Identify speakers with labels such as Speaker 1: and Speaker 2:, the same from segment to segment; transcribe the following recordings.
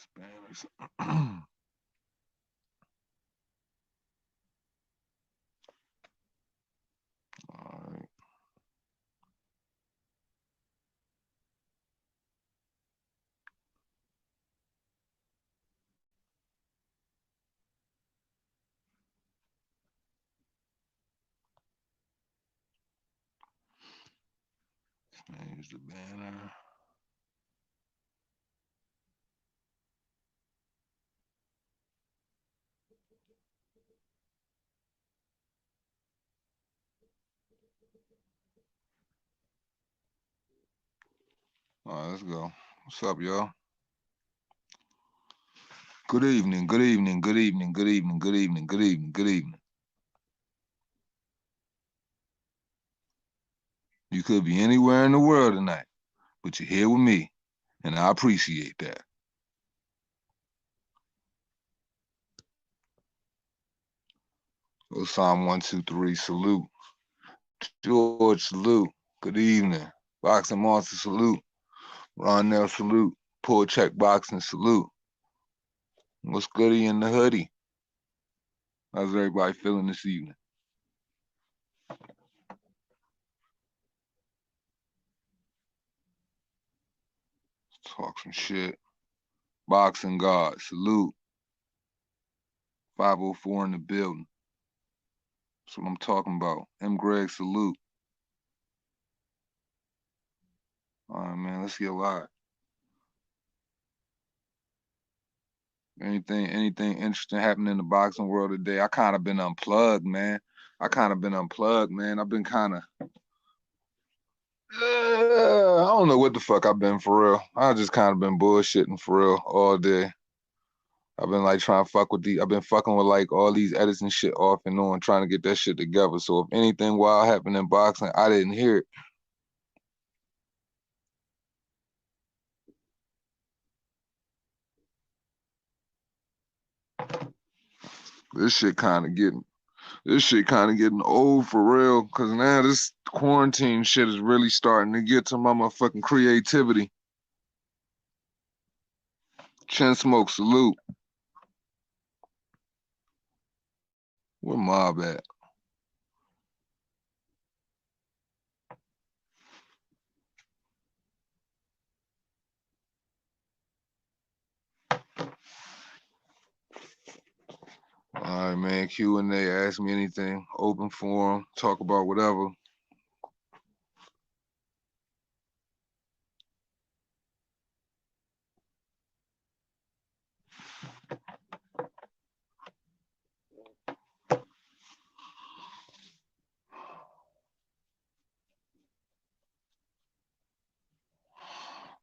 Speaker 1: Spanish. All right. Change the banner. All right, let's go. What's up, y'all? Good evening, good evening, good evening, good evening, good evening, good evening, good evening. You could be anywhere in the world tonight, but you're here with me, and I appreciate that. Go Psalm 123, salute. George, salute. Good evening. Boxing Monster, salute. Ronell, salute. Pull check boxing, salute. What's goody in the hoodie? How's everybody feeling this evening? Let's talk some shit. Boxing God, salute. 504 in the building. That's what I'm talking about. M. Greg, salute. All right, man, let's get live. Anything interesting happening in the boxing world today? I kind of been unplugged, man. I've been kind of, I don't know what the fuck I've been for real. I just kind of been bullshitting for real all day. I've been like trying to fuck with I've been fucking with like all these edits and shit off and on, trying to get that shit together. So if anything wild happened in boxing, I didn't hear it. This shit kind of getting this shit kind of getting old for real. Cause now this quarantine shit is really starting to get to my motherfucking creativity. Chin Smoke, salute. Where Mob at? All right, man. Q&A. Ask me anything. Open forum. Talk about whatever.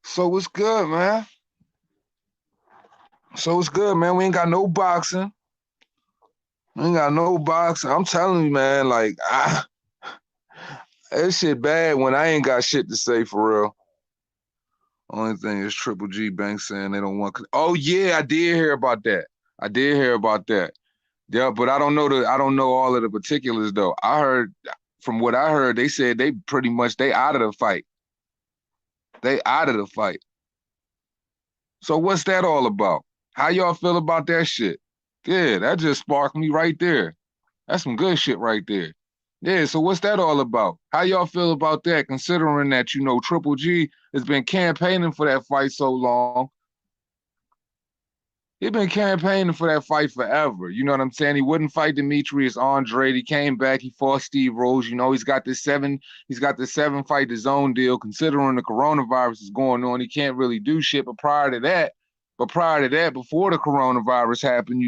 Speaker 1: So what's good, man? So what's good, man? We ain't got no boxing. We ain't got no boxing. I'm telling you, man. Like, that shit bad when I ain't got shit to say for real. Only thing is Triple G Bank saying they don't want. Oh yeah, I did hear about that. I did hear about that. Yeah, but I don't know all of the particulars though. I heard from what I heard, they said they pretty much they out of the fight. They out of the fight. So what's that all about? How y'all feel about that shit? Yeah, that just sparked me right there. That's some good shit right there. Yeah, so what's that all about? How y'all feel about that, considering that, Triple G has been campaigning for that fight so long? He been campaigning for that fight forever. You know what I'm saying? He wouldn't fight Demetrius Andrade. He came back. He fought Steve Rose. He's got the 7 fight zone deal. Considering the coronavirus is going on, he can't really do shit. Before the coronavirus happened,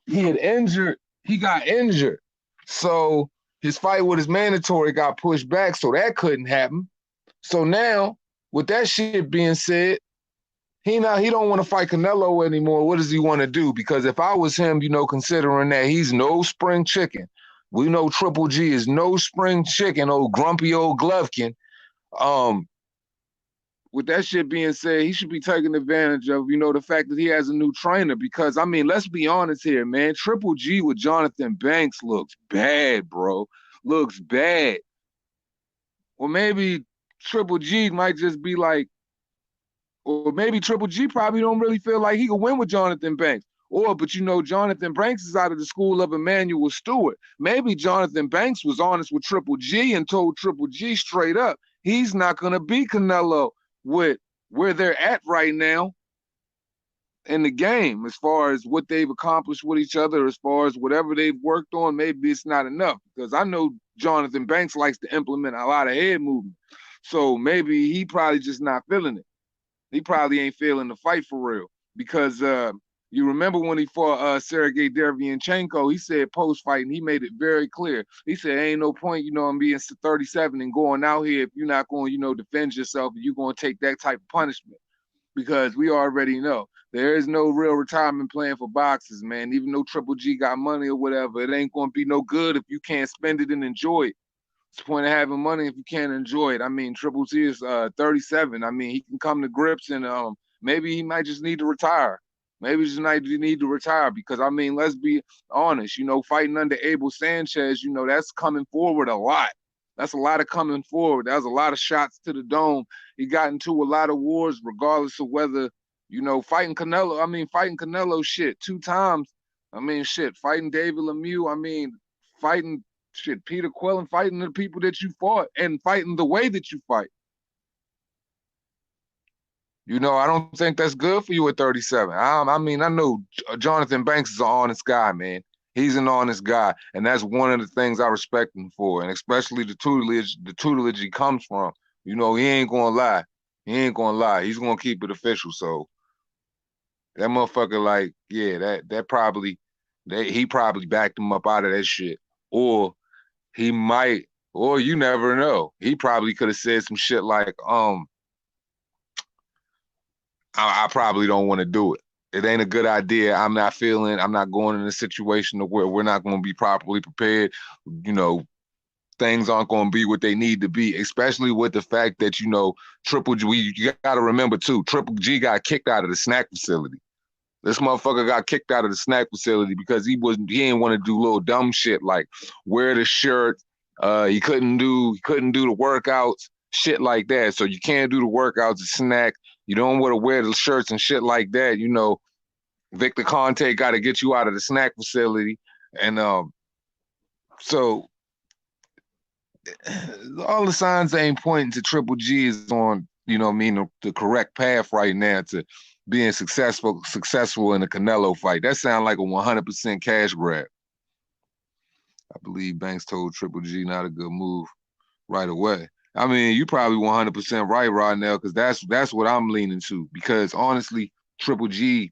Speaker 1: he had injured. He got injured. So his fight with his mandatory got pushed back. So that couldn't happen. So now, with that shit being said, he don't want to fight Canelo anymore. What does he want to do? Because if I was him, considering that he's no spring chicken, we know Triple G is no spring chicken, old grumpy old Glovkin. Um, with that shit being said, he should be taking advantage of, the fact that he has a new trainer. Because I mean, let's be honest here, man. Triple G with Jonathan Banks looks bad, bro. Looks bad. Well, maybe Triple G might just be like Or maybe Triple G probably don't really feel like he could win with Jonathan Banks. But you know, Jonathan Banks is out of the school of Emmanuel Stewart. Maybe Jonathan Banks was honest with Triple G and told Triple G straight up, he's not going to beat Canelo with where they're at right now in the game, as far as what they've accomplished with each other, as far as whatever they've worked on. Maybe it's not enough, because I know Jonathan Banks likes to implement a lot of head movement. So maybe he probably just not feeling it. He probably ain't feeling the fight for real, because you remember when he fought Sergey Derevyanchenko, he said post-fight, and he made it very clear. He said, ain't no point, I'm being 37 and going out here if you're not going, defend yourself, and you're going to take that type of punishment, because we already know there is no real retirement plan for boxers, man. Even though Triple G got money or whatever, it ain't going to be no good if you can't spend it and enjoy it. What's the point of having money if you can't enjoy it? I mean, Triple G is 37. I mean, he can come to grips, and maybe he might just need to retire. Maybe he just might need to retire, because, I mean, let's be honest, fighting under Abel Sanchez, that's coming forward a lot. That's a lot of coming forward. That was a lot of shots to the dome. He got into a lot of wars, regardless of whether, fighting Canelo. I mean, fighting Canelo, shit, 2 times. I mean, shit, fighting David Lemieux. I mean, fighting shit, Peter Quillen, fighting the people that you fought and fighting the way that you fight. I don't think that's good for you at 37. I mean, I know Jonathan Banks is an honest guy, man. He's an honest guy, and that's one of the things I respect him for, and especially the tutelage he comes from. He ain't gonna lie. He ain't gonna lie. He's gonna keep it official. So that motherfucker, like, yeah, he probably backed him up out of that shit, or he might, or you never know. He probably could have said some shit like, I probably don't want to do it. It ain't a good idea. I'm not going in a situation where we're not going to be properly prepared. Things aren't going to be what they need to be, especially with the fact that, Triple G, you got to remember too, Triple G got kicked out of the snack facility. This motherfucker got kicked out of the snack facility because he didn't want to do little dumb shit like wear the shirt. He couldn't do the workouts, shit like that. So you can't do the workouts and snack. You don't want to wear the shirts and shit like that. Victor Conte got to get you out of the snack facility. And so all the signs ain't pointing to Triple G is on, the correct path right now to being successful in the Canelo fight. That sounds like a 100% cash grab. I believe Banks told Triple G not a good move right away. I mean, you probably 100% right now, because that's what I'm leaning to. Because honestly, Triple G,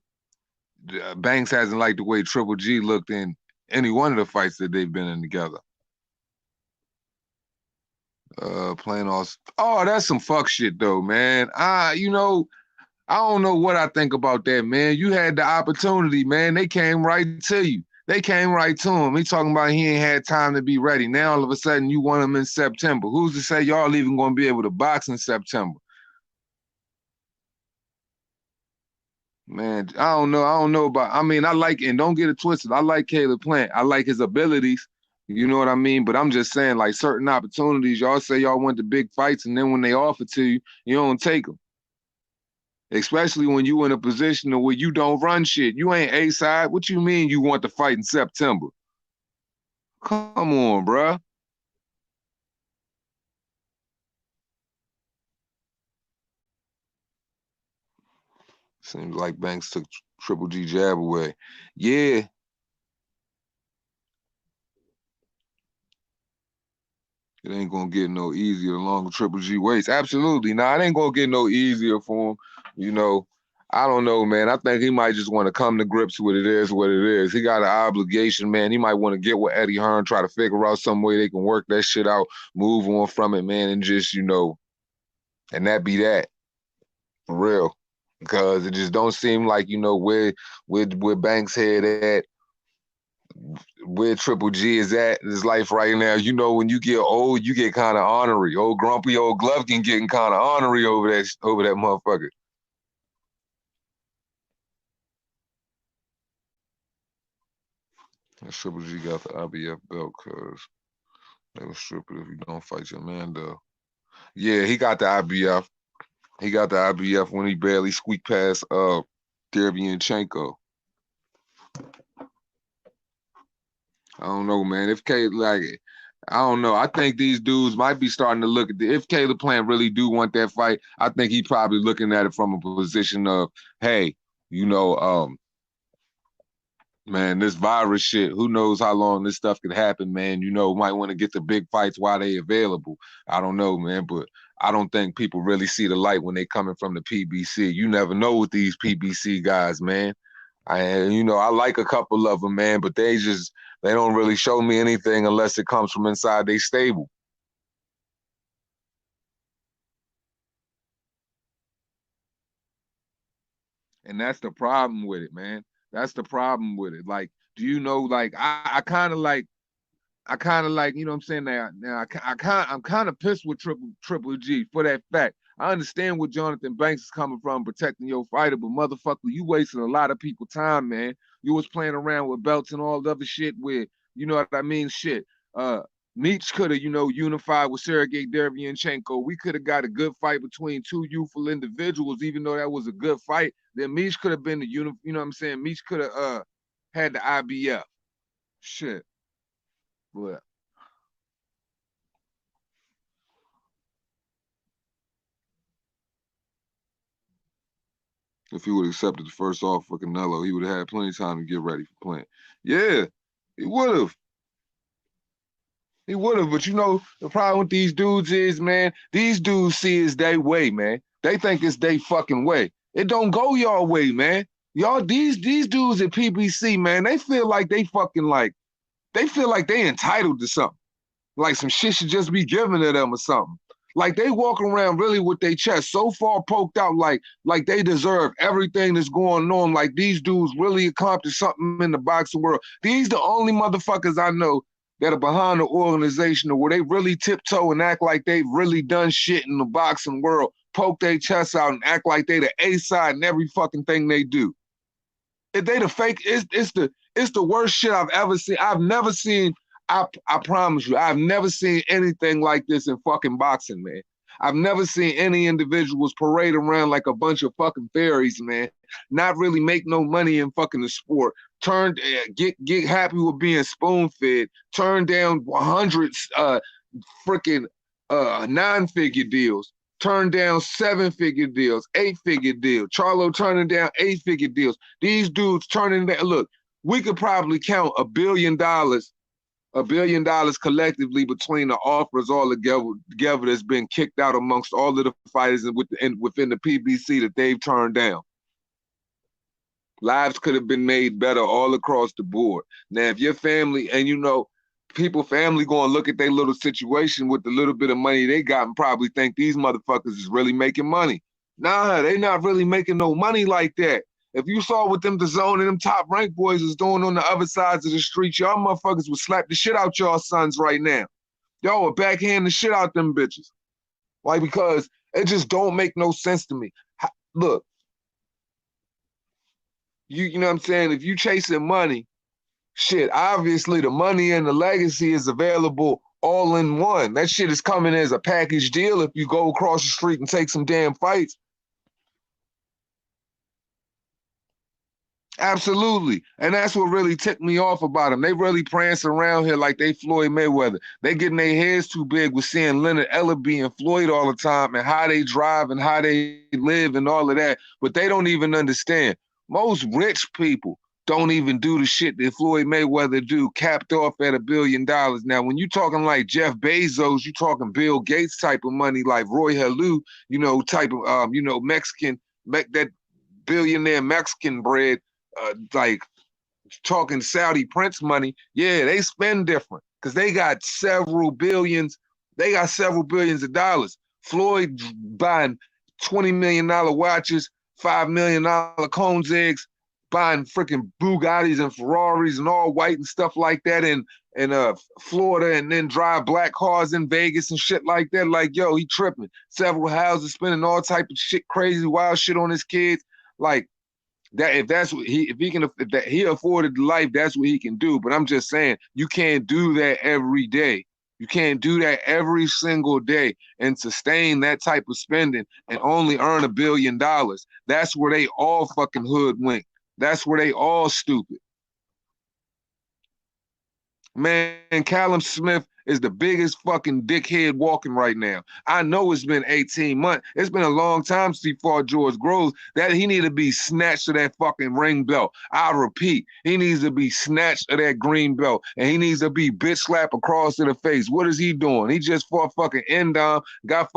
Speaker 1: Banks hasn't liked the way Triple G looked in any one of the fights that they've been in together. That's some fuck shit though, man. I don't know what I think about that, man. You had the opportunity, man. They came right to you. They came right to him. He talking about he ain't had time to be ready. Now all of a sudden you want him in September. Who's to say y'all even going to be able to box in September? Man, I don't know. I don't know about. I mean, I like, and don't get it twisted, I like Caleb Plant. I like his abilities. You know what I mean? But I'm just saying, like, certain opportunities, y'all say y'all want the big fights, and then when they offer to you, you don't take them. Especially when you in a position where you don't run shit. You ain't A-side. What you mean you want to fight in September? Come on, bruh. Seems like Banks took Triple G jab away. Yeah. It ain't gonna get no easier along with Triple G weights. Absolutely. Nah, it ain't gonna get no easier for him. I don't know, man. I think he might just want to come to grips with it is what it is. He got an obligation, man. He might want to get with Eddie Hearn, try to figure out some way they can work that shit out, move on from it, man, and just, and that be that. For real. Because it just don't seem like, where Banks' head at, where Triple G is at in his life right now. When you get old, you get kind of ornery. Old grumpy old Golovkin getting kind of ornery over that motherfucker. And Triple G got the IBF belt because they will strip it if you don't fight your man, though. Yeah, he got the IBF. He got the IBF when he barely squeaked past Derevyanchenko. I don't know, man. If I don't know. I think these dudes might be starting to look at if Caleb Plant really do want that fight. I think he probably looking at it from a position of, hey, you know, man, this virus shit, who knows how long this stuff could happen, man. You know, might want to get the big fights while they available. I don't know, man, but I don't think people really see the light when they coming from the PBC. You never know with these PBC guys, man. I like a couple of them, man, but they don't really show me anything unless it comes from inside they stable. And that's the problem with it, man. That's the problem with it. Like, do you know, like, I kind of like, you know what I'm saying? I'm kind of pissed with Triple G for that fact. I understand where Jonathan Banks is coming from, protecting your fighter, but motherfucker, you wasting a lot of people time, man. You was playing around with belts and all the other shit with, you know what I mean? Shit. Meech could have, unified with Sergey Derevyanchenko. We could have got a good fight between two youthful individuals, even though that was a good fight. Then Meech could have been you know what I'm saying? Meech could have had the IBF. Shit. But if he would have accepted the first offer for Canelo, he would have had plenty of time to get ready for Plant. Yeah, he would have. He would have. But the problem with these dudes is, man, these dudes see it's their way, man. They think it's their fucking way. It don't go your way, man. Y'all, these dudes at PBC, man, they feel like they feel like they entitled to something. Like some shit should just be given to them or something. Like they walk around really with their chest so far poked out, like they deserve everything that's going on. Like these dudes really accomplished something in the boxing world. These the only motherfuckers I know that are behind the organization where they really tiptoe and act like they've really done shit in the boxing world, poke their chests out and act like they the A side in every fucking thing they do. If they the fake, it's the worst shit I've ever seen. I've never seen. I promise you, I've never seen anything like this in fucking boxing, man. I've never seen any individuals parade around like a bunch of fucking fairies, man. Not really make no money in fucking the sport. Get happy with being spoon fed. Turn down hundreds freaking 9-figure deals. Turn down 7-figure deals, 8-figure deals. Charlo turning down 8-figure deals. These dudes turning down. Look, we could probably count $1 billion collectively between the offers all together that's been kicked out amongst all of the fighters within the PBC that they've turned down. Lives could have been made better all across the board. Now, if your family, and family going to look at their little situation with the little bit of money they got and probably think these motherfuckers is really making money. Nah, they not really making no money like that. If you saw what them DAZN and them top rank boys is doing on the other sides of the street, y'all motherfuckers would slap the shit out y'all sons right now. Y'all would backhand the shit out them bitches. Like, because it just don't make no sense to me. Look, you know what I'm saying? If you chasing money, shit, obviously the money and the legacy is available all in one. That shit is coming as a package deal if you go across the street and take some damn fights. Absolutely. And that's what really ticked me off about them. They really prance around here like they Floyd Mayweather. They getting their heads too big with seeing Leonard Ellerby and Floyd all the time and how they drive and how they live and all of that. But they don't even understand. Most rich people don't even do the shit that Floyd Mayweather do, capped off at $1 billion. Now, when you talking like Jeff Bezos, you talking Bill Gates type of money, like Roy Halou, type of, Mexican, that billionaire Mexican bread, like talking Saudi prince money, yeah, they spend different because they got several billions. They got several billions of dollars. Floyd buying $20 million watches, $5 million Cones eggs, buying freaking Bugattis and Ferraris and all white and stuff like that in Florida, and then drive black cars in Vegas and shit like that. Like, yo, he tripping. Several houses, spending all type of shit, crazy, wild shit on his kids. Like, that if he afforded the life, that's what he can do. But I'm just saying, you can't do that every day. You can't do that every single day and sustain that type of spending and only earn $1 billion. That's where they all fucking hoodwink. That's where they all stupid. Man, Callum Smith is the biggest fucking dickhead walking right now. I know it's been 18 months. It's been a long time since he fought George Groves. That he need to be snatched of that fucking ring belt. I repeat, he needs to be snatched of that green belt, and he needs to be bitch slapped across to the face. What is he doing? He just fought fucking Endom, got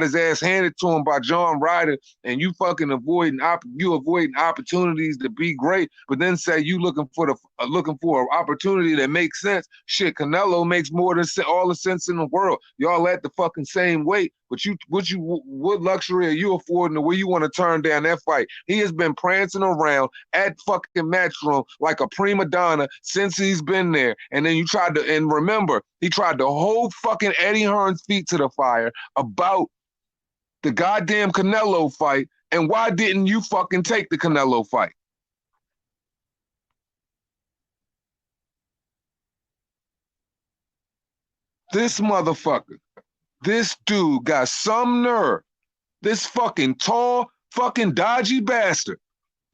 Speaker 1: his ass handed to him by John Ryder, and you fucking avoiding opportunities to be great, but then say you looking for an opportunity that makes sense. Shit, Canelo makes more than all the sense in the world. Y'all at the fucking same weight, but what luxury are you affording to where you want to turn down that fight? He has been prancing around at fucking Matchroom like a prima donna since he's been there. And then remember, he tried to hold fucking Eddie Hearn's feet to the fire about the goddamn Canelo fight. And why didn't you fucking take the Canelo fight? This motherfucker, this dude got some nerve. This fucking tall, fucking dodgy bastard.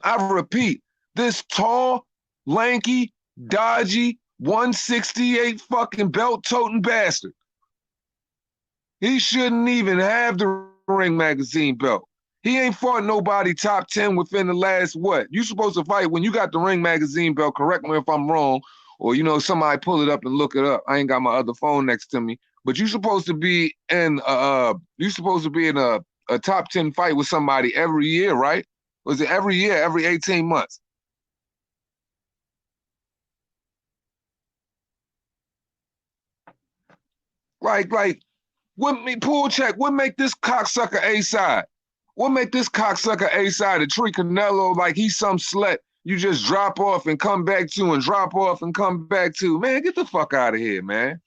Speaker 1: I repeat, this tall, lanky, dodgy, 168 fucking belt-toting bastard. He shouldn't even have the Ring Magazine belt. He ain't fought nobody top 10 within the last what? You supposed to fight when you got the Ring Magazine belt, correct me if I'm wrong, or somebody pull it up and look it up. I ain't got my other phone next to me. But you're supposed to be in a top 10 fight with somebody every year, right? Was it every year, every 18 months? Like, pull check, what make this cocksucker A-side? What make this cocksucker A-side to treat Canelo like he's some slut you just drop off and come back to and drop off and come back to? Man, get the fuck out of here, man.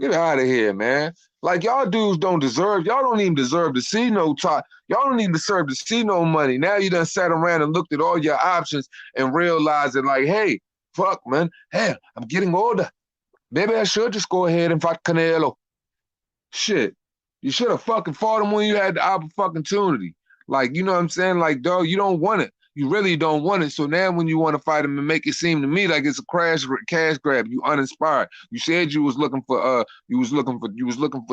Speaker 1: Get out of here, man. Like, y'all dudes y'all don't even deserve to see no talk. Y'all don't even deserve to see no money. Now you done sat around and looked at all your options and realized that, like, hey, fuck, man. Hey, I'm getting older. Maybe I should just go ahead and fight Canelo. Shit. You should have fucking fought him when you had the opportunity. Like, you know what I'm saying? Like, dog, you don't want it. You really don't want it. So now when you want to fight him and make it seem to me like it's a cash grab, you uninspired. You said you was looking for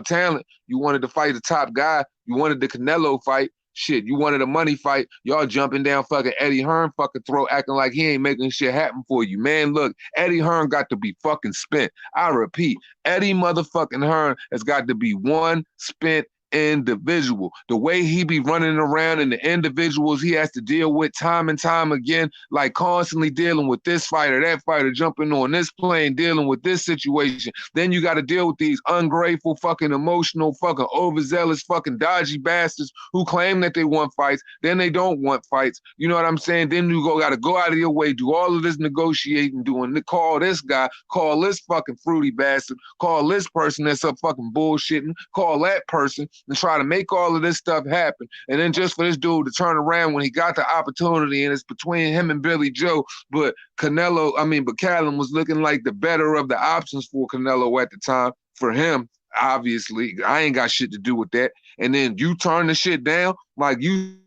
Speaker 1: talent. You wanted to fight the top guy. You wanted the Canelo fight. Shit, you wanted a money fight. Y'all jumping down fucking Eddie Hearn fucking throat, acting like he ain't making shit happen for you. Man, look, Eddie Hearn got to be fucking spent. I repeat, Eddie motherfucking Hearn has got to be one spent individual. The way he be running around and the individuals he has to deal with time and time again, like constantly dealing with this fighter, that fighter, jumping on this plane, dealing with this situation. Then you got to deal with these ungrateful, fucking emotional, fucking overzealous, fucking dodgy bastards who claim that they want fights, then they don't want fights. You know what I'm saying? Then you got to go out of your way, do all of this negotiating, call this guy, call this fucking fruity bastard, call this person that's up fucking bullshitting, call that person, and try to make all of this stuff happen. And then just for this dude to turn around when he got the opportunity, and it's between him and Billy Joe, but Callum was looking like the better of the options for Canelo at the time. For him, obviously, I ain't got shit to do with that. And then you turn the shit down like you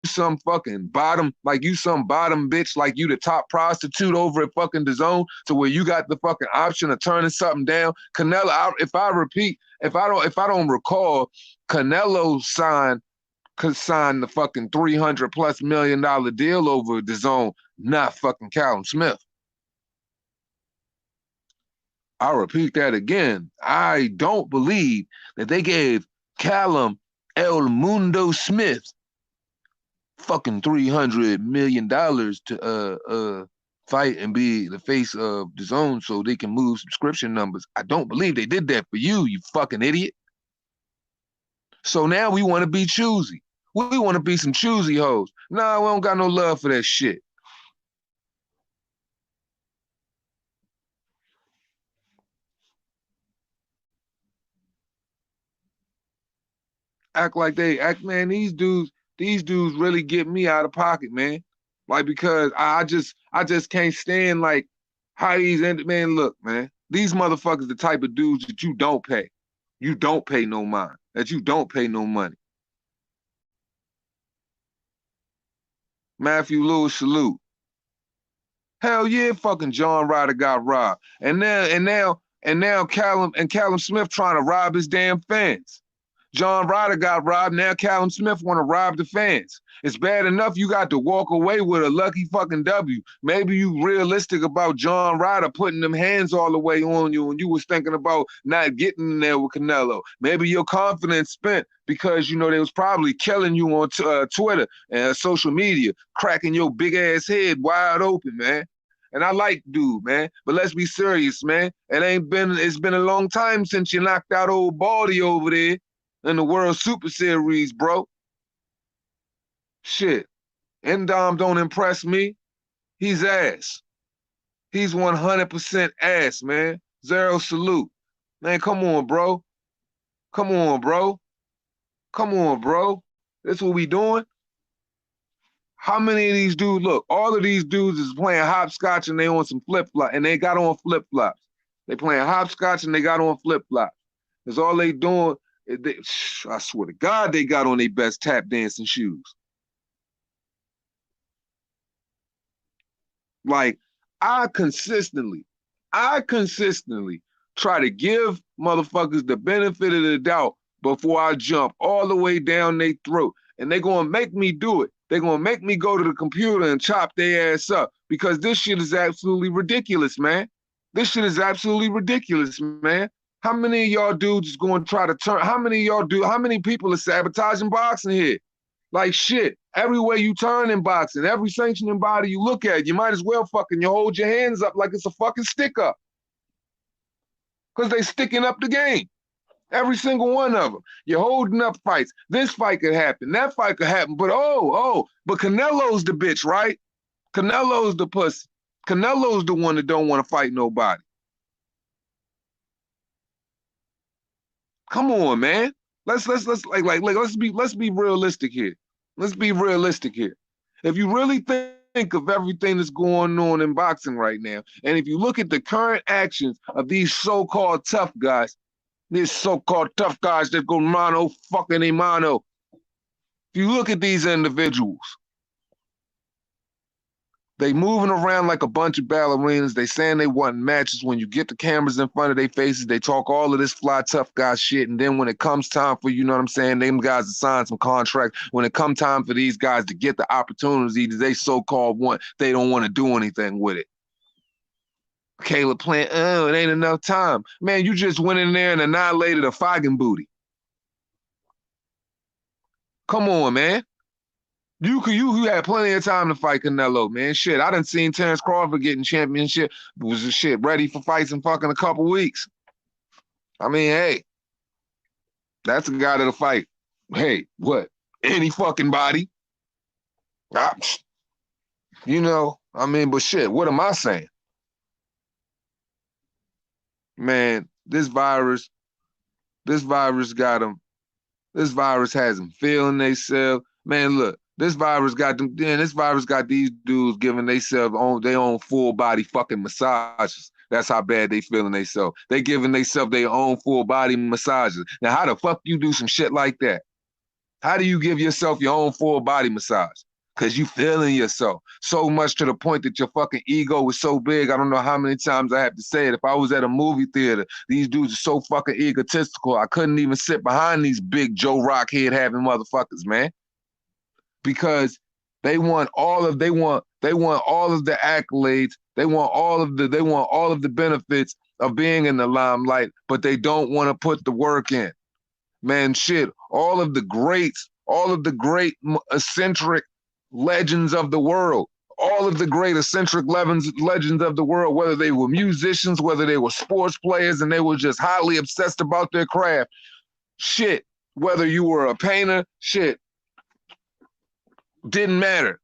Speaker 1: some bottom bitch, like you the top prostitute over at fucking DAZN, to where you got the fucking option of turning something down. Canelo, if I don't recall, Canelo signed the fucking $300+ million deal over DAZN, not fucking Callum Smith. I'll repeat that again. I don't believe that they gave Callum El Mundo Smith fucking $300 million to fight and be the face of DAZN so they can move subscription numbers. I don't believe they did that for you, you fucking idiot. So now we want to be choosy. We want to be some choosy hoes. Nah, we don't got no love for that shit. Man, these dudes really get me out of pocket, man. Like, because I just can't stand like how man, look, man. These motherfuckers the type of dudes that you don't pay. You don't pay no mind. That you don't pay no money. Matthew Lewis, salute. Hell yeah, fucking John Ryder got robbed. And now Callum Smith trying to rob his damn fans. John Ryder got robbed. Now Callum Smith want to rob the fans. It's bad enough you got to walk away with a lucky fucking W. Maybe you realistic about John Ryder putting them hands all the way on you and you was thinking about not getting in there with Canelo. Maybe your confidence spent because, you know, they was probably killing you on Twitter and social media, cracking your big ass head wide open, man. And I like dude, man. But let's be serious, man. It's been a long time since you knocked out old Baldy over there in the World Super Series, bro. Shit. Endom don't impress me. He's ass. He's 100% ass, man. Zero salute. Man, come on, bro. Come on, bro. Come on, bro. That's what we doing. How many of these dudes, look, all of these dudes is playing hopscotch and they on some flip-flops, and they got on flip-flops. They playing hopscotch and they got on flip-flops. That's all they doing. I swear to God, they got on their best tap dancing shoes. Like, I consistently try to give motherfuckers the benefit of the doubt before I jump all the way down their throat. And they're going to make me do it. They're going to make me go to the computer and chop their ass up because this shit is absolutely ridiculous, man. This shit is absolutely ridiculous, man. How many of y'all dudes is going to try to turn, how many people are sabotaging boxing here? Like shit, everywhere you turn in boxing, every sanctioning body you look at, you might as well you hold your hands up like it's a fucking stick up. Because they sticking up the game. Every single one of them. You're holding up fights. This fight could happen. That fight could happen. But but Canelo's the bitch, right? Canelo's the pussy. Canelo's the one that don't want to fight nobody. Come on, man. Let's be realistic here. Let's be realistic here. If you really think of everything that's going on in boxing right now, and if you look at the current actions of these so-called tough guys, these so-called tough guys that go mano fucking a mano, if you look at these individuals, they moving around like a bunch of ballerinas. They saying they want matches. When you get the cameras in front of their faces, they talk all of this fly tough guy shit. And then when it comes time for, you know what I'm saying, them guys to sign some contracts. When it come time for these guys to get the opportunity that they so-called want, they don't want to do anything with it. Caleb playing, it ain't enough time. Man, you just went in there and annihilated a Foggin booty. Come on, man. You had plenty of time to fight Canelo, man. Shit, I done seen Terrence Crawford getting championship, was shit ready for fights in fucking a couple weeks. I mean, hey, that's a guy that'll fight. Hey, what? Any fucking body. You know, I mean, but shit, what am I saying? Man, this virus got them. This virus has them feeling themselves. Man, look. This virus got them. This virus got these dudes giving themselves their own full body fucking massages. That's how bad they feeling themselves. They giving themselves their own full body massages. Now, how the fuck you do some shit like that? How do you give yourself your own full body massage? Because you feeling yourself so much to the point that your fucking ego is so big. I don't know how many times I have to say it. If I was at a movie theater, these dudes are so fucking egotistical. I couldn't even sit behind these big Joe Rock head having motherfuckers, man. Because they want all of the accolades, they want all of the benefits of being in the limelight, but they don't want to put the work in. Man, shit, all of the great eccentric legends of the world, all of the great eccentric legends of the world, whether they were musicians, whether they were sports players, and they were just highly obsessed about their craft. Shit, whether you were a painter, shit, didn't matter.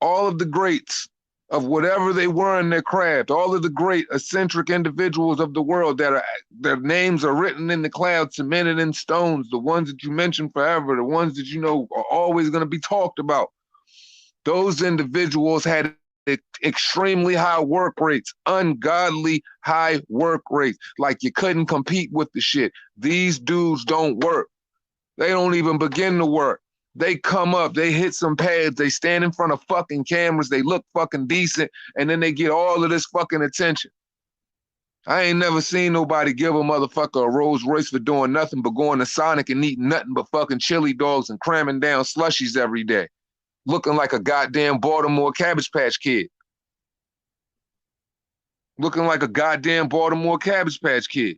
Speaker 1: All of the greats of whatever they were in their craft, all of the great eccentric individuals of the world their names are written in the clouds, cemented in stones, the ones that you mention forever, the ones that you know are always going to be talked about. Those individuals had extremely high work rates, ungodly high work rates. Like you couldn't compete with the shit. These dudes don't work. They don't even begin to work. They come up, they hit some pads, they stand in front of fucking cameras, they look fucking decent, and then they get all of this fucking attention. I ain't never seen nobody give a motherfucker a Rolls Royce for doing nothing but going to Sonic and eating nothing but fucking chili dogs and cramming down slushies every day, looking like a goddamn Baltimore Cabbage Patch Kid. Looking like a goddamn Baltimore Cabbage Patch Kid.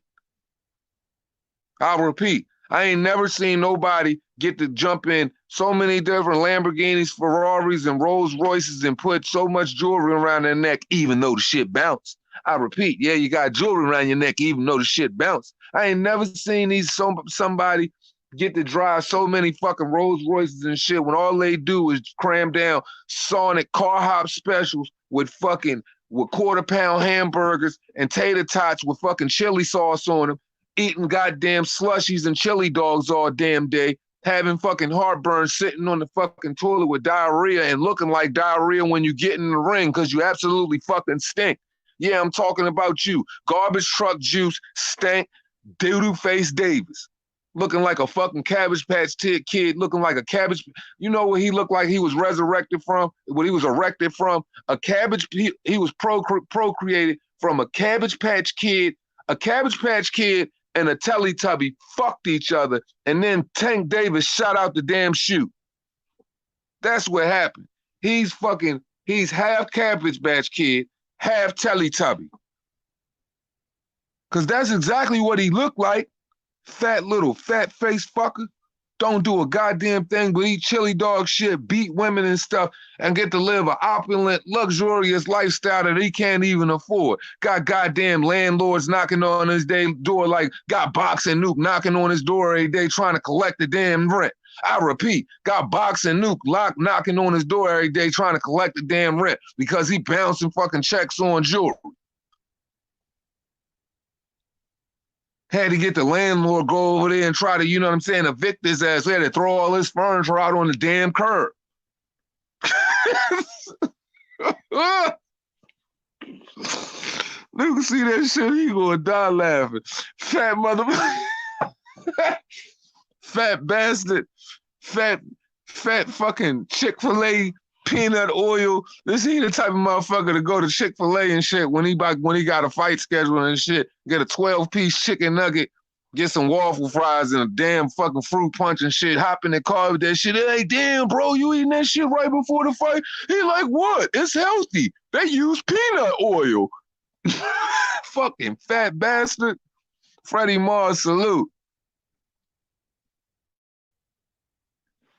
Speaker 1: I'll repeat, I ain't never seen nobody get to jump in so many different Lamborghinis, Ferraris, and Rolls Royces and put so much jewelry around their neck, even though the shit bounced. I repeat, yeah, you got jewelry around your neck, even though the shit bounced. I ain't never seen somebody get to drive so many fucking Rolls Royces and shit when all they do is cram down Sonic car hop specials with quarter-pound hamburgers and tater tots with fucking chili sauce on them, eating goddamn slushies and chili dogs all damn day, having fucking heartburn, sitting on the fucking toilet with diarrhea and looking like diarrhea when you get in the ring because you absolutely fucking stink. Yeah, I'm talking about you. Garbage truck juice, stank, doo-doo face Davis. Looking like a fucking Cabbage Patch Kid, looking like a cabbage. You know what he looked like he was resurrected from? What he was erected from? A cabbage, he was procreated from a Cabbage Patch Kid. A Cabbage Patch Kid and a Teletubby fucked each other, and then Tank Davis shot out the damn chute. That's what happened. He's half Cabbage Patch Kid, half Teletubby. Because that's exactly what he looked like. Fat little fat face fucker. Don't do a goddamn thing but eat chili dog shit, beat women and stuff, and get to live an opulent, luxurious lifestyle that he can't even afford. Got goddamn landlords knocking on his door, like got Box and Nuke knocking on his door every day trying to collect the damn rent. I repeat, got Box and Nuke knocking on his door every day trying to collect the damn rent because he bouncing fucking checks on jewelry. Had to get the landlord go over there and try to, you know what I'm saying, evict his ass. We had to throw all his furniture out on the damn curb. You can see that shit, he gonna die laughing. Fat motherfucker. Fat bastard. Fat fucking Chick-fil-A peanut oil. This he the type of motherfucker to go to Chick-fil-A and shit when he got a fight schedule and shit. Get a 12-piece chicken nugget, get some waffle fries and a damn fucking fruit punch and shit. Hop in the car with that shit. Hey, damn, bro, you eating that shit right before the fight? He like, what? It's healthy. They use peanut oil. Fucking fat bastard. Freddie Mars, salute.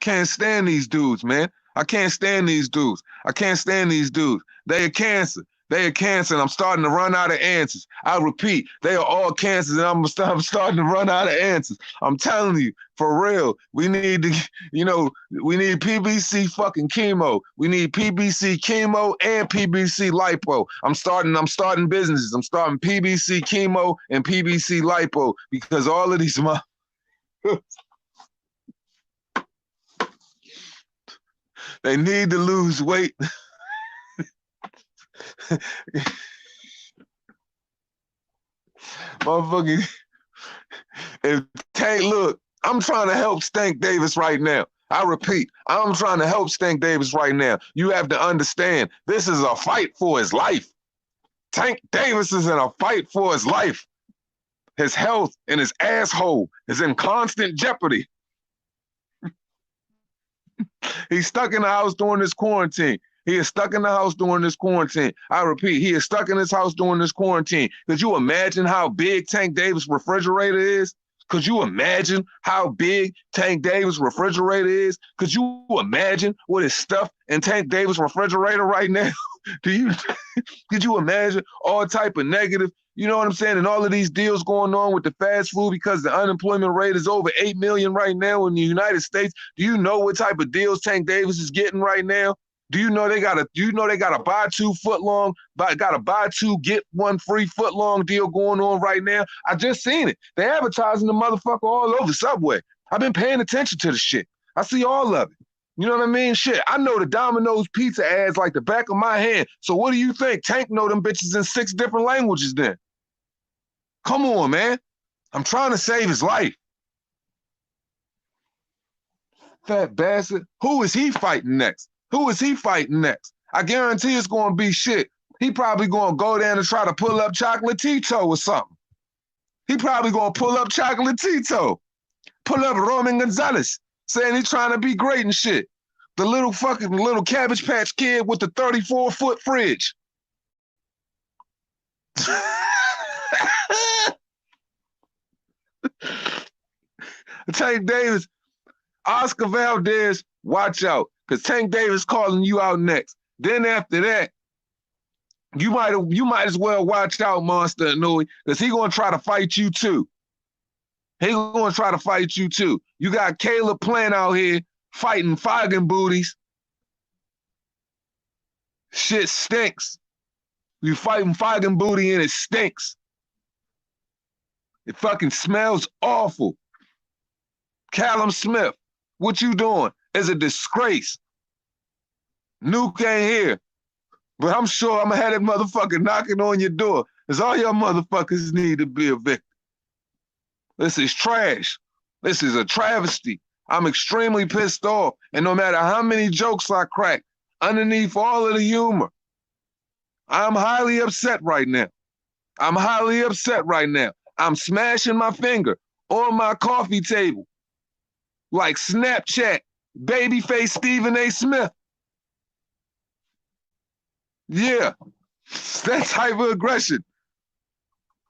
Speaker 1: Can't stand these dudes, man. I can't stand these dudes. I can't stand these dudes. They are cancer. They are cancer, and I'm starting to run out of answers. I repeat, they are all cancers, and I'm starting to run out of answers. I'm telling you, for real, we need to, we need PBC fucking chemo. We need PBC chemo and PBC lipo. I'm starting businesses. I'm starting PBC chemo and PBC lipo because all of these they need to lose weight. Motherfucking, if Tank, look, I'm trying to help Stank Davis right now. I repeat, I'm trying to help Stank Davis right now. You have to understand, this is a fight for his life. Tank Davis is in a fight for his life. His health and his asshole is in constant jeopardy. He's stuck in the house during this quarantine. He is stuck in the house during this quarantine. I repeat, he is stuck in his house during this quarantine. Could you imagine how big Tank Davis' refrigerator is? Could you imagine how big Tank Davis' refrigerator is? Could you imagine what is stuff in Tank Davis' refrigerator right now? Could you imagine all type of negative, you know what I'm saying? And all of these deals going on with the fast food because the unemployment rate is over 8 million right now in the United States. Do you know what type of deals Tank Davis is getting right now? Do you know they got a buy 2 foot long, got a buy 2 get 1 free foot long deal going on right now? I just seen it. They advertising the motherfucker all over Subway. I've been paying attention to the shit. I see all of it. You know what I mean? Shit, I know the Domino's pizza ads like the back of my hand. So what do you think? Tank know them bitches in 6 different languages then. Come on, man. I'm trying to save his life. Fat bastard. Who is he fighting next? Who is he fighting next? I guarantee it's going to be shit. He probably going to go down and try to pull up Chocolatito or something. He probably going to pull up Chocolatito. Pull up Roman Gonzalez, saying he's trying to be great and shit. The little Cabbage Patch Kid with the 34-foot fridge. Tank Davis, Oscar Valdez, watch out, because Tank Davis calling you out next. Then after that, you might as well watch out, Monster Inouye, because he gonna try to fight you too. He gonna try to fight you too. You got Caleb Plant out here fighting Foggin booties. Shit stinks. You fighting Foggin booty and it stinks. It fucking smells awful. Callum Smith, what you doing? It's a disgrace. Nuke ain't here. But I'm sure I'm gonna have that motherfucker knocking on your door. Because all your motherfuckers need to be evicted. This is trash. This is a travesty. I'm extremely pissed off. And no matter how many jokes I crack, underneath all of the humor, I'm highly upset right now. I'm highly upset right now. I'm smashing my finger on my coffee table like Snapchat, babyface Stephen A. Smith. Yeah, that type of aggression.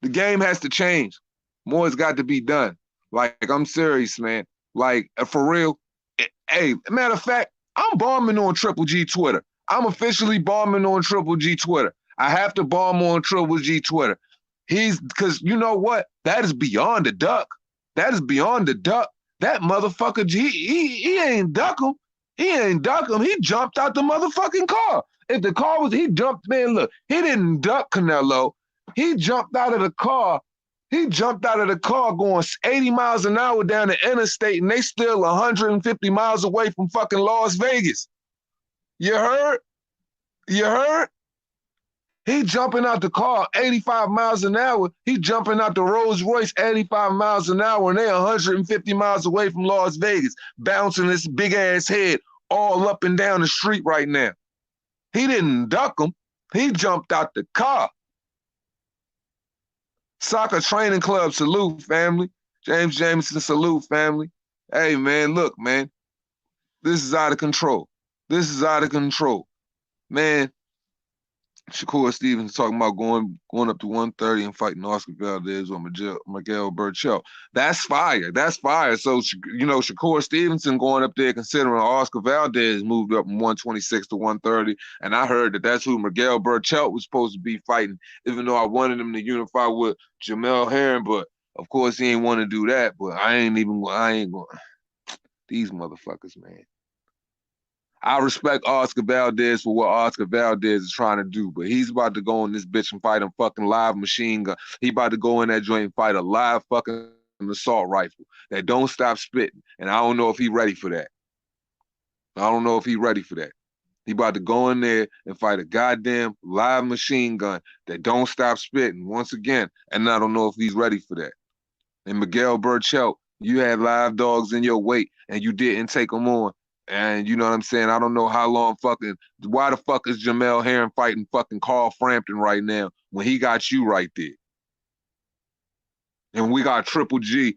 Speaker 1: The game has to change. More has got to be done. Like, I'm serious, man. Like, for real. Hey, matter of fact, I'm bombing on Triple G Twitter. I'm officially bombing on Triple G Twitter. I have to bomb on Triple G Twitter. Because you know what? That is beyond a duck. That is beyond a duck. That motherfucker, he ain't duck him. He ain't duck him. He jumped out the motherfucking car. If the car was, he jumped, man, look, he didn't duck Canelo. He jumped out of the car. He jumped out of the car going 80 miles an hour down the interstate, and they still 150 miles away from fucking Las Vegas. You heard? You heard? He jumping out the car 85 miles an hour. He jumping out the Rolls Royce 85 miles an hour, and they 150 miles away from Las Vegas, bouncing this big ass head all up and down the street right now. He didn't duck him. He jumped out the car. Soccer Training Club, salute, family. James Jameson, salute, family. Hey, man, look, man. This is out of control. This is out of control. Man, Shakur Stevens talking about going up to 130 and fighting Oscar Valdez or Miguel Berchelt. That's fire. That's fire. So, you know, Shakur Stevenson going up there considering Oscar Valdez moved up from 126 to 130. And I heard that that's who Miguel Berchelt was supposed to be fighting, even though I wanted him to unify with Jamel Herring. But, of course, he ain't want to do that. But I ain't going. These motherfuckers, man. I respect Oscar Valdez for what Oscar Valdez is trying to do, but he's about to go in this bitch and fight a fucking live machine gun. He about to go in that joint and fight a live fucking assault rifle that don't stop spitting. And I don't know if he ready for that. I don't know if he ready for that. He about to go in there and fight a goddamn live machine gun that don't stop spitting once again. And I don't know if he's ready for that. And Miguel Berchelt, you had live dogs in your weight and you didn't take them on. And you know what I'm saying? I don't know how long why the fuck is Jamel Herring fighting fucking Carl Frampton right now when he got you right there? And we got Triple G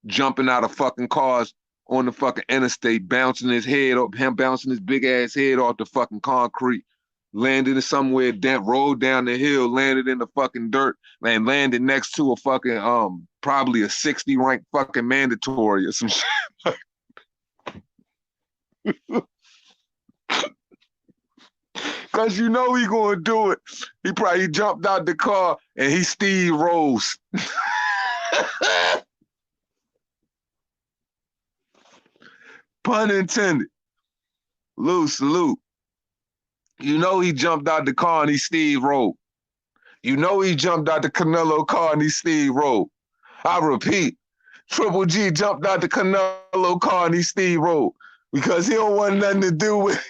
Speaker 1: jumping out of fucking cars on the fucking interstate, bouncing his head up, him bouncing his big ass head off the fucking concrete, landed somewhere, rolled down the hill, landed in the fucking dirt, and landed next to a fucking, probably a 60 ranked fucking mandatory or some shit. Cause you know he gonna do it. He probably jumped out the car and he Steve Rose. Pun intended. Salute. You know he jumped out the car and he Steve Rose. You know he jumped out the Canelo car and he Steve Rose. I repeat, Triple G jumped out the Canelo car and he Steve Rose. because he don't want nothing to do with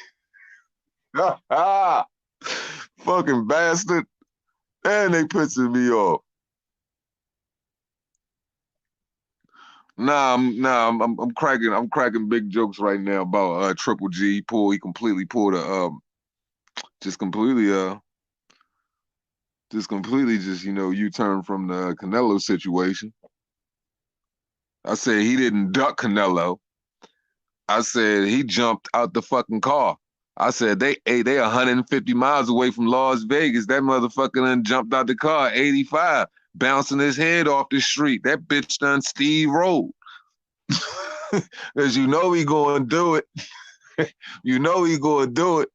Speaker 1: fucking bastard. And they pissing me off. I'm cracking big jokes right now about Triple G. He completely pulled a just completely U-turn from the Canelo situation. I said he didn't duck Canelo. I said he jumped out the fucking car. I said they 150 miles away from Las Vegas. That motherfucker done jumped out the car, 85, bouncing his head off the street. That bitch done Steve rolled. Cause you know he gonna do it. You know he gonna do it.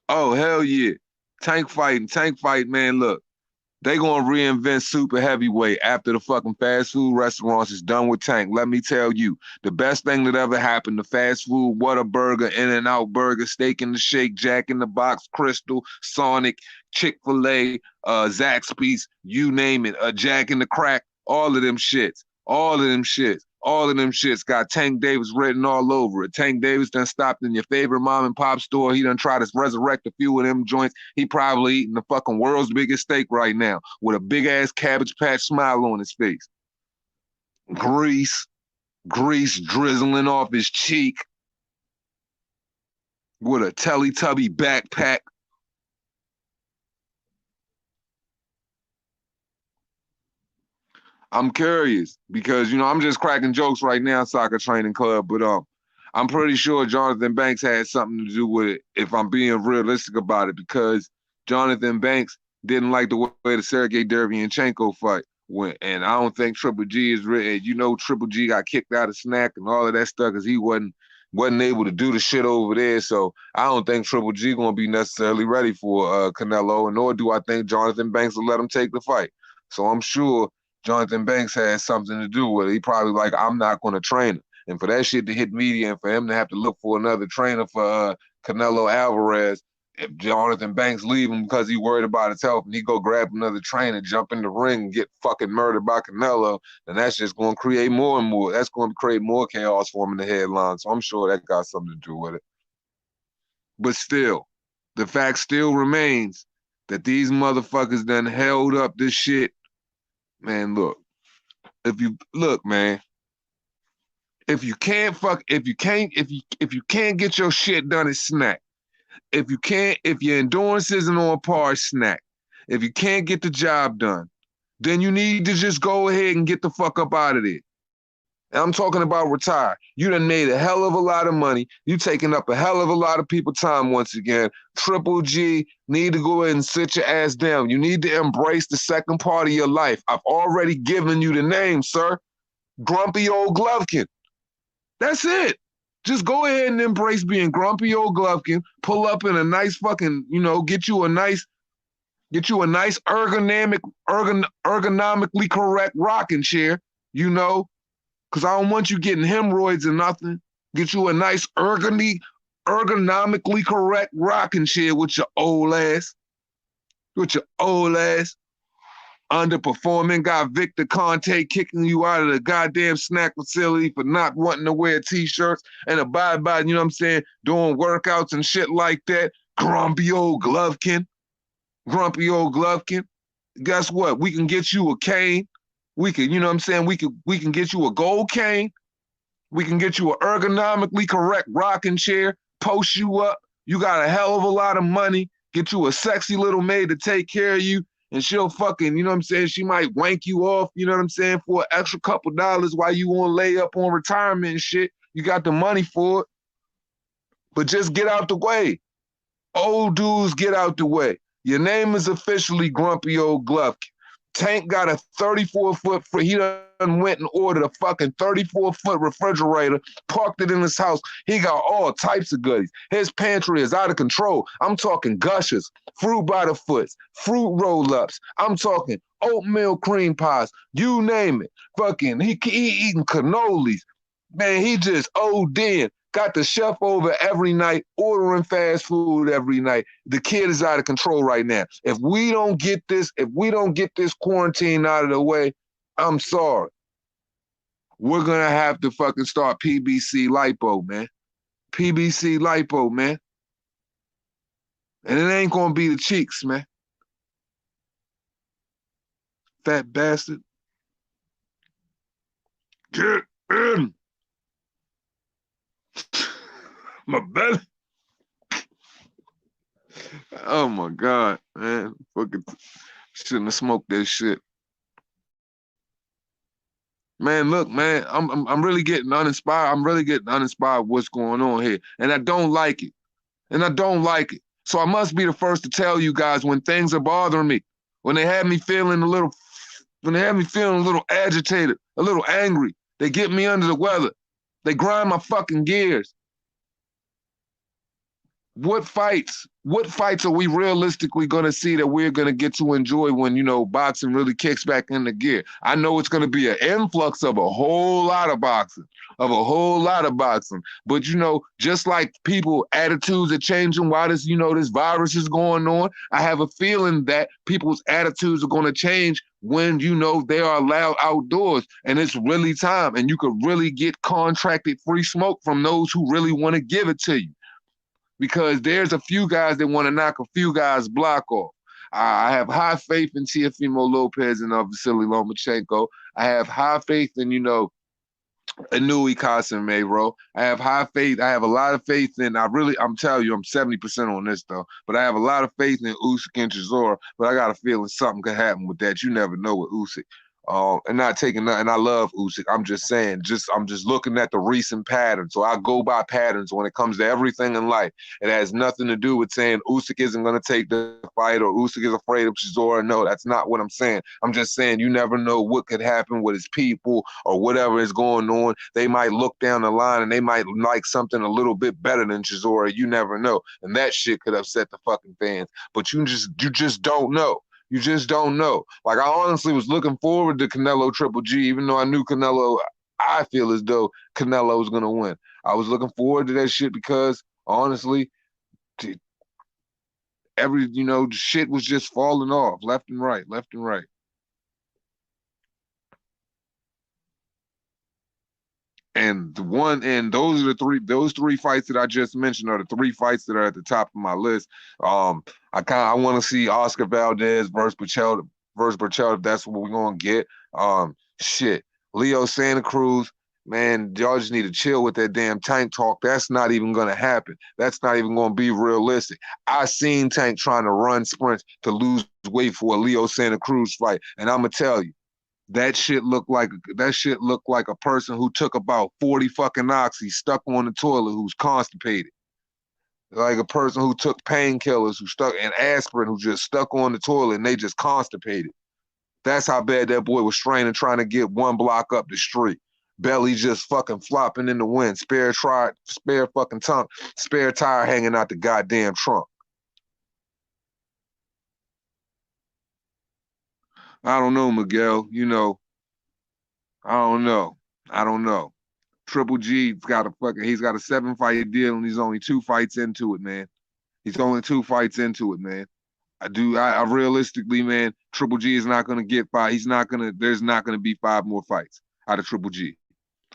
Speaker 1: Oh, hell yeah. Tank fight, man, look. They gonna reinvent super heavyweight after the fucking fast food restaurants is done with Tank. Let me tell you, the best thing that ever happened to fast food, Whataburger, In-N-Out Burger, Steak in the Shake, Jack in the Box, Crystal, Sonic, Chick-fil-A, Zaxby's, you name it, Jack in the Crack, all of them shits. All of them shits got Tank Davis written all over it. Tank Davis done stopped in your favorite mom and pop store. He done tried to resurrect a few of them joints. He probably eating the fucking world's biggest steak right now with a big ass Cabbage Patch smile on his face. Grease drizzling off his cheek with a Teletubby backpack. I'm curious because, I'm just cracking jokes right now, Soccer Training Club, but I'm pretty sure Jonathan Banks had something to do with it, if I'm being realistic about it, because Jonathan Banks didn't like the way the Sergey Derevyanchenko fight went, and I don't think Triple G is ready. Triple G got kicked out of Snack and all of that stuff because he wasn't able to do the shit over there, so I don't think Triple G gonna be necessarily ready for Canelo, and nor do I think Jonathan Banks will let him take the fight. So I'm sure Jonathan Banks has something to do with it. He probably like, I'm not going to train him. And for that shit to hit media and for him to have to look for another trainer for Canelo Alvarez, if Jonathan Banks leave him because he worried about his health and he go grab another trainer, jump in the ring and get fucking murdered by Canelo, then that's just going to create more and more. That's going to create more chaos for him in the headline. So I'm sure that got something to do with it. But still, the fact still remains that these motherfuckers done held up this shit. Man, look, if you can't get your shit done at Snack, if your endurance isn't on par, Snack, if you can't get the job done, then you need to just go ahead and get the fuck up out of there. And I'm talking about retire. You done made a hell of a lot of money. You taking up a hell of a lot of people's time once again. Triple G, need to go ahead and sit your ass down. You need to embrace the second part of your life. I've already given you the name, sir. Grumpy old Glovkin. That's it. Just go ahead and embrace being grumpy old Glovkin. Pull up in a nice fucking, get you a nice ergonomically correct rocking chair, because I don't want you getting hemorrhoids or nothing. Get you a nice ergonomically correct rocking chair with your old ass. Underperforming, got Victor Conte kicking you out of the goddamn Snack facility for not wanting to wear t-shirts and abide by, doing workouts and shit like that. Grumpy old Glovkin. Guess what? We can get you a cane. We can, we can get you a gold cane. We can get you an ergonomically correct rocking chair, post you up. You got a hell of a lot of money. Get you a sexy little maid to take care of you. And she'll fucking, she might wank you off, for an extra couple dollars while you want to lay up on retirement and shit. You got the money for it. But just get out the way. Old dudes, get out the way. Your name is officially Grumpy Old Glovkin. Tank got a 34-foot, he done went and ordered a fucking 34-foot refrigerator, parked it in his house. He got all types of goodies. His pantry is out of control. I'm talking Gushers, fruit by the foots, fruit roll-ups. I'm talking oatmeal cream pies, you name it. Fucking, he eating cannolis. Man, he just OD'ing. Got the chef over every night, ordering fast food every night. The kid is out of control right now. If we don't get this quarantine out of the way, I'm sorry. we're gonna have to fucking start PBC lipo, man. PBC lipo, man. And it ain't gonna be the cheeks, man. Fat bastard. Get in my belly. Oh my God, man. Fucking shouldn't have smoked that shit. Man, look, man, I'm really getting uninspired. I'm really getting uninspired what's going on here. And I don't like it. And I don't like it. So I must be the first to tell you guys when things are bothering me, when they have me feeling a little, when they have me feeling a little agitated, a little angry. They get me under the weather. They grind my fucking gears. What fights are we realistically going to see that we're going to get to enjoy when, you know, boxing really kicks back into gear? I know it's going to be an influx of a whole lot of boxing, but, you know, just like people, attitudes are changing while this, you know, this virus is going on. I have a feeling that people's attitudes are going to change when, you know, they are allowed outdoors and it's really time and you could really get contracted free smoke from those who really want to give it to you. Because there's a few guys that want to knock a few guys' block off. I have high faith in Teofimo Lopez and Vasily Lomachenko. I have high faith in, you know, Inui Casemiro. I have high faith. I have a lot of faith in, I'm telling you, I'm 70% on this though, but I have a lot of faith in Usyk and Chisora, but I got a feeling something could happen with that. You never know with Usyk. And not taking nothing. I love Usyk. I'm just saying, I'm just looking at the recent patterns. So I go by patterns when it comes to everything in life. It has nothing to do with saying Usyk isn't going to take the fight or Usyk is afraid of Chisora. No, that's not what I'm saying. I'm just saying you never know what could happen with his people or whatever is going on. They might look down the line and they might like something a little bit better than Chisora. You never know. And that shit could upset the fucking fans. But you just don't know. You just don't know. Like, I honestly was looking forward to Canelo Triple G, even though I knew Canelo, I feel as though Canelo was going to win. I was looking forward to that shit because, honestly, you know, shit was just falling off left and right, left and right. And those three fights that I just mentioned are the three fights that are at the top of my list. I want to see Oscar Valdez versus Berchelt if that's what we're gonna get. Shit, Leo Santa Cruz, man, y'all just need to chill with that damn Tank talk. That's not even gonna happen. That's not even gonna be realistic. I seen Tank trying to run sprints to lose weight for a Leo Santa Cruz fight, and I'm gonna tell you. That shit looked like a person who took about 40 fucking oxy, stuck on the toilet, who's constipated. Like a person who took painkillers, who stuck and aspirin, who just stuck on the toilet and they just constipated. That's how bad that boy was straining, trying to get one block up the street. Belly just fucking flopping in the wind. Spare tire hanging out the goddamn trunk. I don't know, Miguel. You know, I don't know. I don't know. Triple G's he's got a 7-fight deal and he's only 2 fights into it, man. He's only 2 fights into it, man. I realistically, man, Triple G is not gonna get 5. There's not gonna be 5 more fights out of Triple G.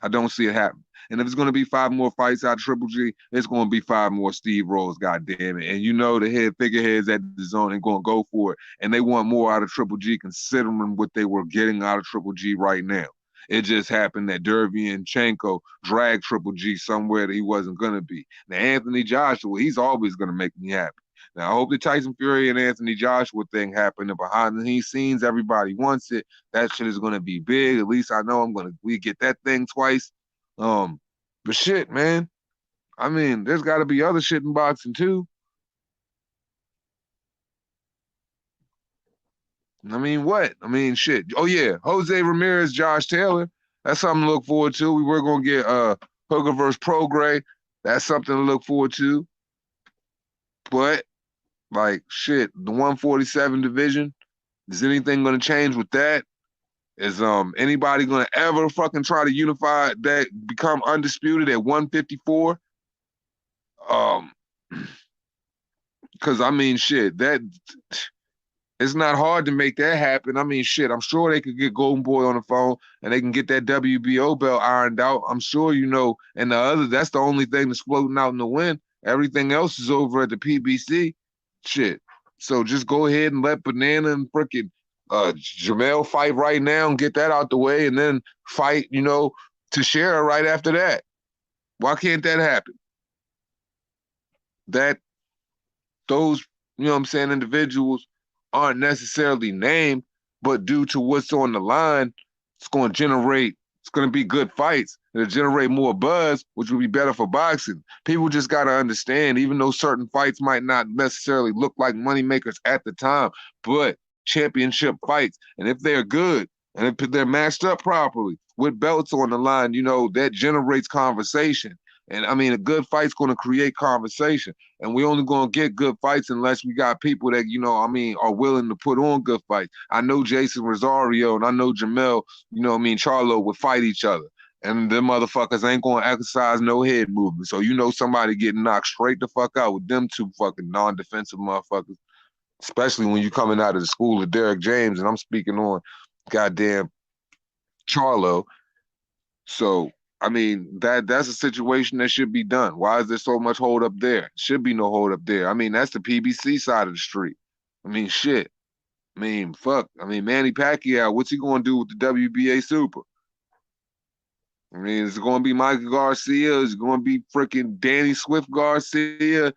Speaker 1: I don't see it happen. And if it's gonna be 5 more fights out of Triple G, it's gonna be 5 more Steve Rolls, goddamn it. And you know the figureheads at the zone ain't gonna go for it. And they want more out of Triple G considering what they were getting out of Triple G right now. It just happened that Derevyanchenko dragged Triple G somewhere that he wasn't gonna be. Now Anthony Joshua, he's always gonna make me happy. Now I hope the Tyson Fury and Anthony Joshua thing happen. And behind the scenes, everybody wants it. That shit is gonna be big. At least I know we get that thing twice. But shit, man. I mean, there's got to be other shit in boxing too. I mean, what? I mean, shit. Oh yeah, Jose Ramirez, Josh Taylor. That's something to look forward to. We were gonna get Hooker versus Prograis. That's something to look forward to. But like shit, the 147 division. Is anything gonna change with that? Is anybody gonna ever fucking try to unify that, become undisputed at 154? Because I mean, shit, It's not hard to make that happen. I mean, shit, I'm sure they could get Golden Boy on the phone and they can get that WBO belt ironed out. I'm sure you know. And the other, that's the only thing that's floating out in the wind. Everything else is over at the PBC. Shit. So just go ahead and let Banana and frickin' Jamel fight right now and get that out the way, and then fight, you know, Teixeira right after that. Why can't that happen? That those, you know what I'm saying, individuals aren't necessarily named, but due to what's on the line, it's going to be good fights. It'll generate more buzz, which will be better for boxing. People just got to understand, even though certain fights might not necessarily look like moneymakers at the time, but championship fights, and if they're good, and if they're matched up properly with belts on the line, you know, that generates conversation. And I mean, a good fight's going to create conversation. And we only gonna get good fights unless we got people that, you know, I mean, are willing to put on good fights. I know Jason Rosario and I know Jamel, you know what I mean, Charlo would fight each other. And them motherfuckers ain't gonna exercise no head movement. So you know somebody getting knocked straight the fuck out with them two fucking non-defensive motherfuckers. Especially when you coming out of the school of Derek James, and I'm speaking on goddamn Charlo. So I mean, that's a situation that should be done. Why is there so much hold up there? Should be no hold up there. I mean, that's the PBC side of the street. I mean, shit. I mean, fuck. I mean, Manny Pacquiao, what's he going to do with the WBA Super? I mean, is it going to be Michael Garcia? Is it going to be freaking Danny Swift Garcia? Is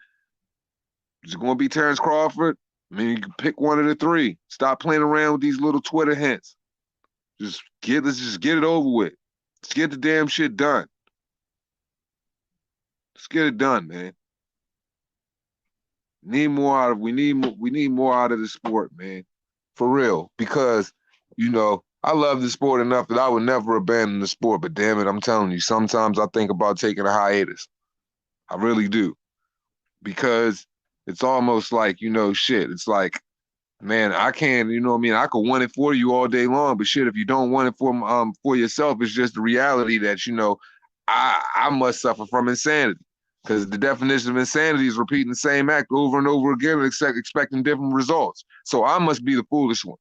Speaker 1: it going to be Terrence Crawford? I mean, you can pick one of the three. Stop playing around with these little Twitter hints. Let's just get it over with. Let's get the damn shit done. Let's get it done, man. We need more out of the sport, man. For real. Because, you know, I love the sport enough that I would never abandon the sport. But damn it, I'm telling you, sometimes I think about taking a hiatus. I really do. Because it's almost like, you know, shit. It's like, man, I can't, you know what I mean? I could want it for you all day long, but shit, if you don't want it for yourself, it's just the reality that, you know, I must suffer from insanity. Because the definition of insanity is repeating the same act over and over again, expecting different results. So I must be the foolish one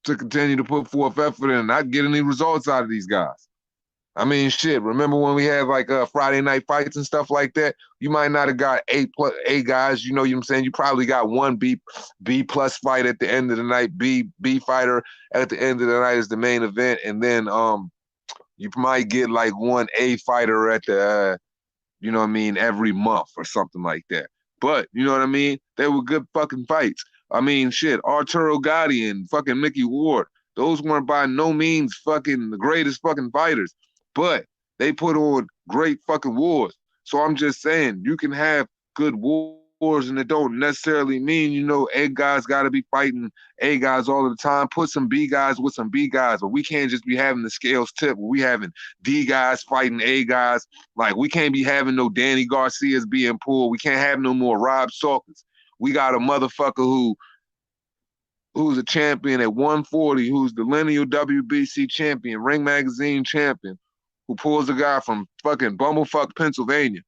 Speaker 1: to continue to put forth effort and not get any results out of these guys. I mean, shit. Remember when we had like Friday night fights and stuff like that? You might not have got eight guys. You know what I'm saying? You probably got one B plus fight at the end of the night. B fighter at the end of the night is the main event, and then you might get like one A fighter at the you know what I mean, every month or something like that. But you know what I mean? They were good fucking fights. I mean, shit. Arturo Gatti and fucking Mickey Ward. Those weren't by no means fucking the greatest fucking fighters, but they put on great fucking wars. So I'm just saying, you can have good wars, and it don't necessarily mean, you know, A guys got to be fighting A guys all the time. Put some B guys with some B guys, but we can't just be having the scales tip. We having D guys fighting A guys. Like, we can't be having no Danny Garcias being pulled. We can't have no more Rob Salkins. We got a motherfucker who's a champion at 140, who's the lineal WBC champion, Ring Magazine champion, who pulls a guy from fucking Bumblefuck, Pennsylvania,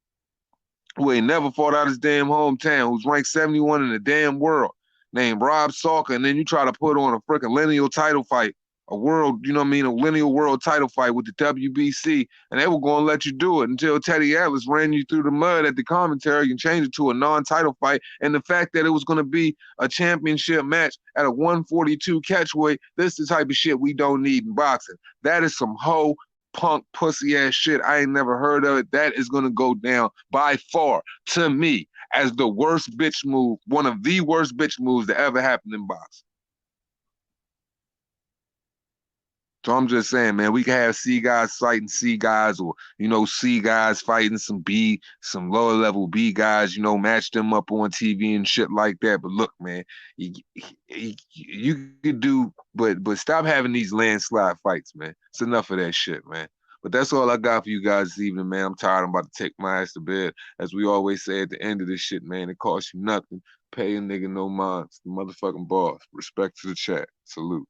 Speaker 1: who ain't never fought out his damn hometown, who's ranked 71 in the damn world, named Rob Salka, and then you try to put on a freaking lineal title fight, a world, you know what I mean, a lineal world title fight with the WBC, and they were going to let you do it until Teddy Atlas ran you through the mud at the commentary and changed it to a non-title fight, and the fact that it was going to be a championship match at a 142 catchweight, this is the type of shit we don't need in boxing. That is some hoe punk pussy ass shit I ain't never heard of. That is gonna go down by far to me as the worst bitch move, one of the worst bitch moves that ever happened in boxing. So I'm just saying, man, we can have C guys fighting C guys, or, you know, C guys fighting some lower level B guys, you know, match them up on TV and shit like that. But look, man, you could do, but stop having these landslide fights, man. It's enough of that shit, man. But that's all I got for you guys this evening, man. I'm tired. I'm about to take my ass to bed. As we always say at the end of this shit, man, it costs you nothing. Pay a nigga no mind. It's the motherfucking boss. Respect to the chat. Salute.